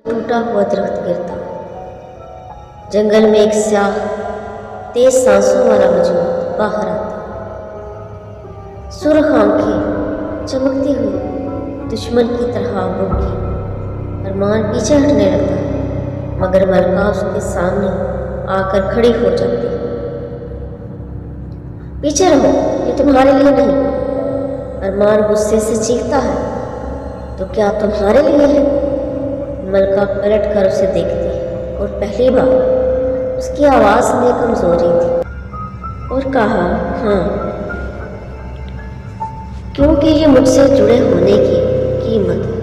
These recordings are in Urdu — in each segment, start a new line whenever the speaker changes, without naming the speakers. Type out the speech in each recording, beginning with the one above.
ٹوٹا ہوا درخت گرتا، جنگل میں ایک سیاہ تیز سانسوں والا وجود باہر آتا، سرخ آنکھیں چمکتی ہوئی دشمن کی طرح بھوکی۔ ارمان پیچھے ہٹنے لگتا مگر ملکہ اس کے سامنے آ کر کھڑی ہو جاتی۔ پیچھے رہو، یہ تمہارے لیے نہیں۔ ارمان غصے سے چیختا ہے، تو کیا تمہارے لیے ہے؟ ملکہ پلٹ کر اسے دیکھتی ہے اور پہلی بار اس کی آواز میں کمزوری تھی اور کہا، ہاں، کیونکہ یہ مجھ سے جڑے ہونے کی قیمت ہے۔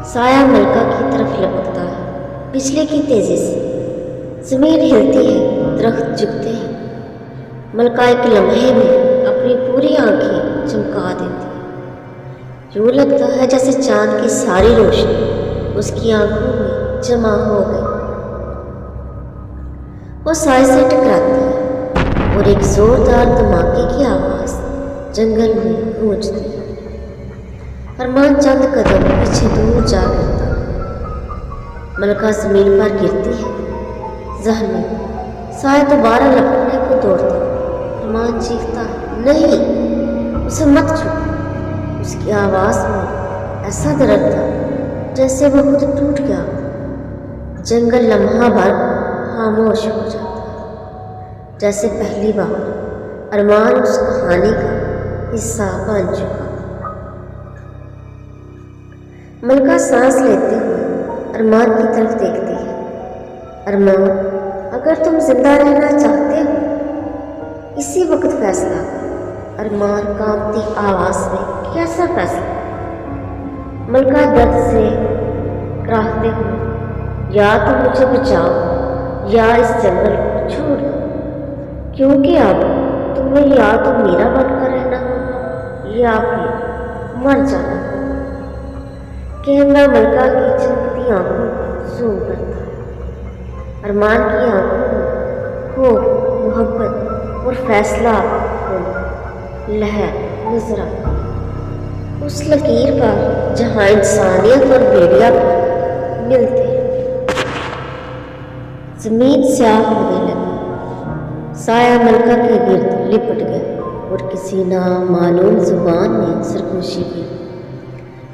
سایہ ملکہ کی طرف لپکتا ہے بجلی کی تیزی سے، زمین ہلتی ہے، درخت جھکتے ہیں۔ ملکہ ایک لمحے میں اپنی پوری آنکھیں چمکا دیتی ہے، یوں لگتا ہے جیسے چاند کی ساری روشنی اس کی آنکھوں میں جمع ہو گئی۔ وہ سائے سے ٹکراتی ہے اور ایک زوردار دھماکے کی آواز جنگل میں گونجتی ہے۔ ارمان چند قدم پیچھے دور جا گرتا، ملکہ زمین پر گرتی ہے زخمی، سایہ دوبارہ لپکنے کو دوڑتا۔ ارمان چیختا ہے، نہیں، اسے مت چھو۔ اس کی آواز میں ایسا درد تھا جیسے وہ خود ٹوٹ گیا۔ جنگل لمحہ بھر خاموش ہو جاتا ہے، جیسے پہلی بار ارمان اس کہانی کا حصہ بن چکا۔ ملکہ سانس لیتے ہوئے ارمان کی طرف دیکھتی ہے۔ ارمان، اگر تم زندہ رہنا چاہتے ہو اسی وقت فیصلہ کر۔ ارمان کانپتی آواز میں، کیسا فیصلہ؟ ملکہ درد سے کراہتے ہوئے، یا تم مجھے بچاؤ یا اس جنگل کو چھوڑ دو، کیونکہ اب تمہیں یا تو میرا بن کر رہنا ہوگا یا پھر مر جانا ہوگا۔ کیمرہ ملکہ کی چمکتی آنکھوں کو زوم کرتا ہے۔ ارمان کی آنکھوں میں خوف، محبت اور فیصلہ کن لہر نظر آتی، اس لکیر پر جہاں انسانیت اور بھیڑیا پر ملتے ہیں۔ زمین سیاہ ہونے لگی، سایہ ملکہ کے گرد لپٹ گیا اور کسی نامعلوم زبان میں سرگوشی کی،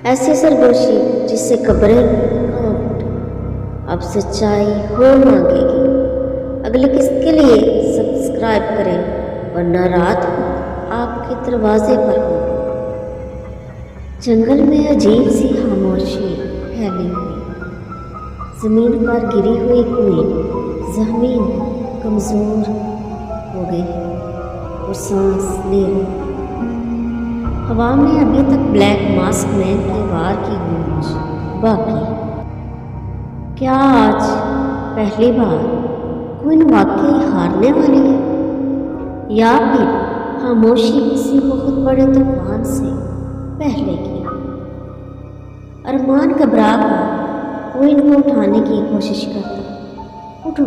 ایسی سرگوشی جس سے قبریں کانپ اٹھیں۔ اب سچائی ہو مانگے گی۔ اگلی قسط کے لیے سبسکرائب کریں، ورنہ رات کو آپ کے دروازے پر ہو۔ جنگل میں عجیب سی خاموشی پھیلی ہوئی، زمین پر گری ہوئی کوئی زخمی کمزور ہو گئی اور سانس لے رہی۔ ہوا میں ابھی تک بلیک ماسک مین کی وار کی گونج باقی ہے۔ کیا آج پہلی بار کوئن واقعی ہارنے والی ہے، یا پھر خاموشی کسی بہت بڑے طوفان سے پہلے کی؟ ارمان گھبرا کر کوئن کو اٹھانے کی کوشش کرتا۔ اٹھو،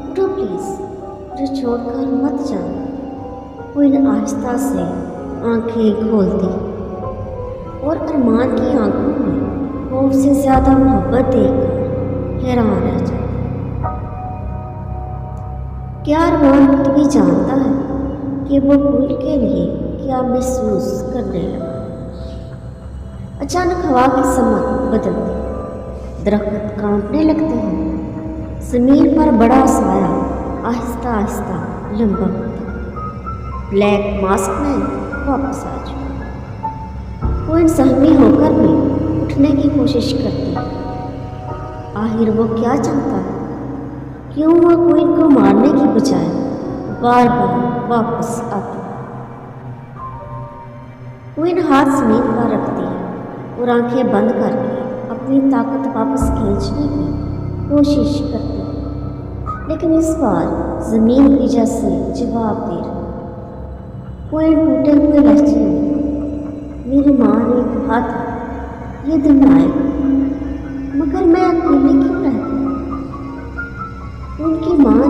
اٹھو پلیز، مجھے چھوڑ کر مت جانا۔ کوئن آہستہ سے آنکھیں کھولتی اور ارمان کی آنکھوں میں خوف سے زیادہ محبت دیکھ کر حیران رہ جاتا۔ کیا ارمان خود بھی جانتا ہے کہ وہ کوئن کے لیے کیا محسوس کرنے لگا؟ اچانک ہوا کی سمت بدلتی، درخت کانپنے لگتے ہیں، زمین پر بڑا سایہ آہستہ آہستہ لمبا ہوتا۔ بلیک ماسک مین واپس آ چکا۔ کوئن زخمی ہو کر بھی اٹھنے کی کوشش کرتی ہے۔ آخر وہ کیا چاہتا ہے؟ کیوں وہ کوئن کو مارنے کی بجائے بار بار واپس آتی؟ کوئن ہاتھ زمین پر رکھتی ہے اور آنکھیں بند کر کے اپنی طاقت واپس کھینچنے کی کوشش کرتی ہے، لیکن اس بار زمین بھی جیسے جواب دے رہی۔ کوئن ٹوٹے ہوئے لہجے میں، میری ماں نے کہا تھا یہ دن آئے گا، مگر میں اکیلے کیوں رہتی؟ ان کی ماں نے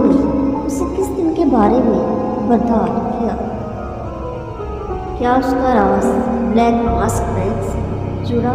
اسے کس دن کے بارے میں خبردار کیا؟ کیا اس کا راز بلیک ماسک مین سے جڑا؟